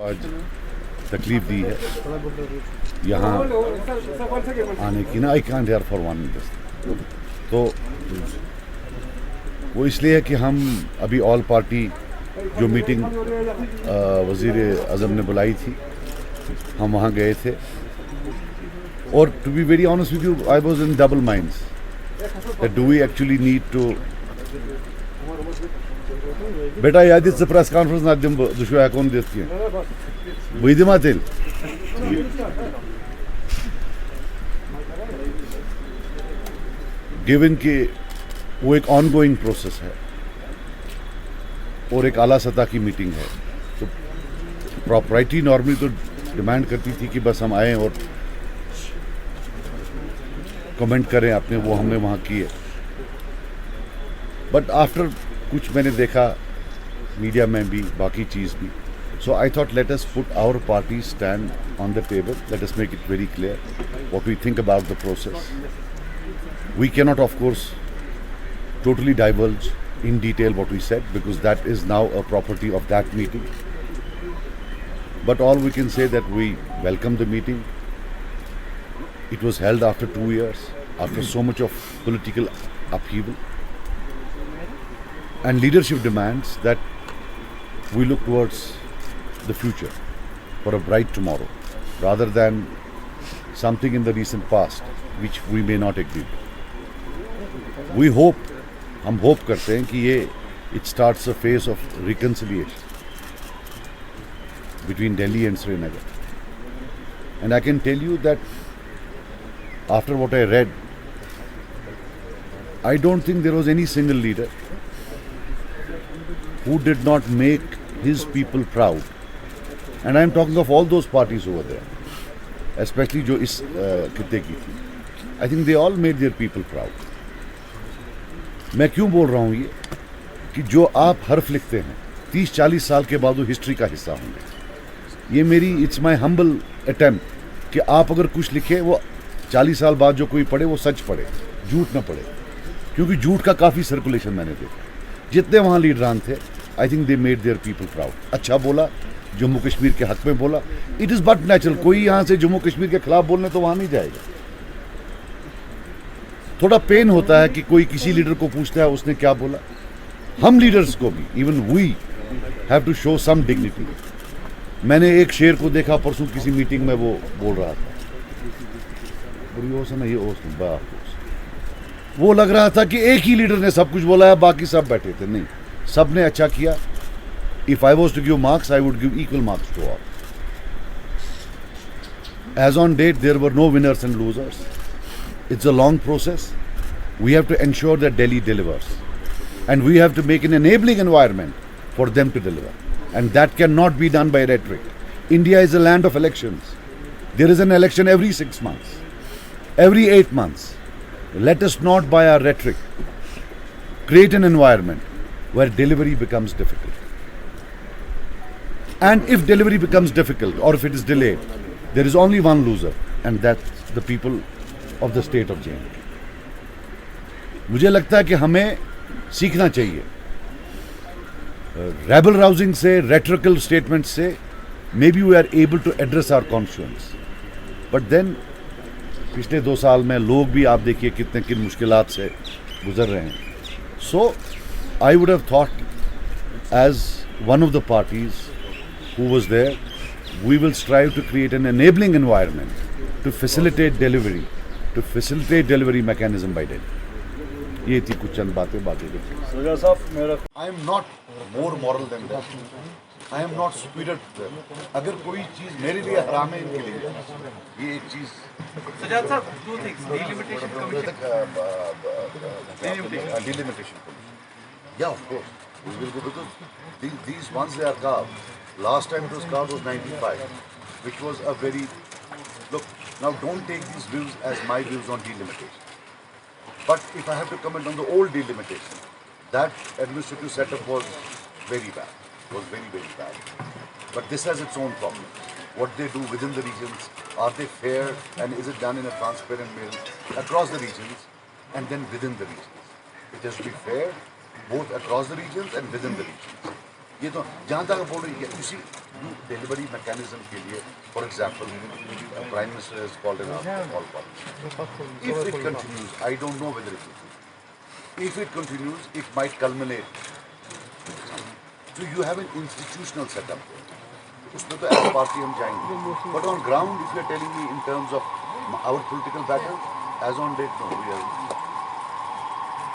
आज तकलीफ दी है यहाँ आने की ना। I can't here for one तो वो इसलिए है कि हम अभी ऑल पार्टी जो मीटिंग वज़ीर आज़म ने बुलाई थी हम वहाँ गए थे और to be very honest with you I was in double minds that do we actually need to बेटा याद प्रेस कॉन्फ्रेंस ना दिम दुशो हेकोन दित की बह दिमा तेल गिवन कि वो एक ऑनगोइंग प्रोसेस है और एक आला सतह की मीटिंग है तो प्रॉपराइटी नॉर्मली तो डिमांड करती थी कि बस हम आए और कमेंट करें अपने, वो हमने वहाँ किए। बट आफ्टर कुछ मैंने देखा मीडिया में भी बाकी चीज़ भी, so I thought let us put our party stand on the table, let us make it very clear what we think about the process. We cannot, of course, totally divulge in detail what we said because that is now a property of that meeting. But all we can say that we welcome the meeting. It was held after 2 years, after so much of political upheaval. And leadership demands that we look towards the future for a bright tomorrow rather than something in the recent past which we may not agree with. We hope, हम hope करते हैं कि ये it starts a phase of reconciliation between Delhi and Srinagar. And I can tell you that after what I read, I don't think there was any single leader who did not make his people proud. And I am talking of all those parties over there, especially जो इस खित्ते की थी. I think they all made their people proud. मैं क्यों बोल रहा हूँ ये कि जो आप हर्फ लिखते हैं 30-40 साल के बाद वो हिस्ट्री का हिस्सा होंगे। ये मेरी इट्स माय हम्बल अटेम्प्ट कि आप अगर कुछ लिखे वो 40 साल बाद जो कोई पढ़े वो सच पढ़े, झूठ ना पढ़े, क्योंकि झूठ का काफ़ी सर्कुलेशन मैंने देखा। जितने वहाँ लीडरान थे I think they made their people proud. अच्छा बोला, जम्मू कश्मीर के हक में बोला, इट इज़ बट नेचुरल। कोई यहाँ से जम्मू कश्मीर के खिलाफ बोलने तो वहाँ नहीं जाएगा। थोड़ा पेन होता है कि कोई किसी लीडर को पूछता है उसने क्या बोला। हम लीडर्स को भी, even we have to show some dignity. मैंने एक शेर को देखा परसों किसी मीटिंग में, वो बोल रहा था वो लग रहा था कि एक ही लीडर ने सब कुछ बोला है, बाकी सब बैठे थे। नहीं, सब ने अच्छा किया। If I was to give marks I would give equal marks to all. As on date there were no winners and losers. It's a long process. We have to ensure that Delhi delivers. And we have to make an enabling environment for them to deliver. And that cannot be done by rhetoric. India is a land of elections. There is an election every 6 months, every 8 months. Let us not, by our rhetoric, create an environment where delivery becomes difficult. And if delivery becomes difficult or if it is delayed, there is only one loser, and that's the people of the state of JNK. मुझे लगता है कि हमें सीखना चाहिए rebel rousing से, rhetorical statement से। Maybe we are able to address our constituents, but then पिछले 2 साल में लोग भी आप देखिए कितने किन मुश्किलात से गुजर रहे हैं। So I would have thought as one of the parties who was there, we will strive to create an enabling environment to facilitate delivery, to facilitate delivery mechanism by Delhi. ये थी कुछ चंद बातें बाकी देखिए। I am not more moral than that. I am not superior to them. अगर कोई चीज़ मेरे लिए हराम है, इनके लिए ये एक चीज़। सजाद साहब, 2 things, delimitation commission. Delimitation commission. Yeah, of course. We will go because these ones they are carved. Last time it was carved was 95, which was a very look. Now don't take these views as my views on delimitation. But if I have to comment on the old delimitation, that administrative setup was very bad. Was very, very bad. But this has its own problems. What they do within the regions, are they fair, and is it done in a transparent way across the regions and then within the regions? It has to be fair both across the regions and within the regions. ये तो जहाँ तक बोल रही है, delivery mechanism के लिए, for example, prime minister has called in call for, if it continues, I don't know whether it will, if it continues, it might culminate. So you have an institutional setup there. उसमें तो as a party हम जाएंगे. But on ground, if you are telling me in terms of our political battle, as on date, no, we are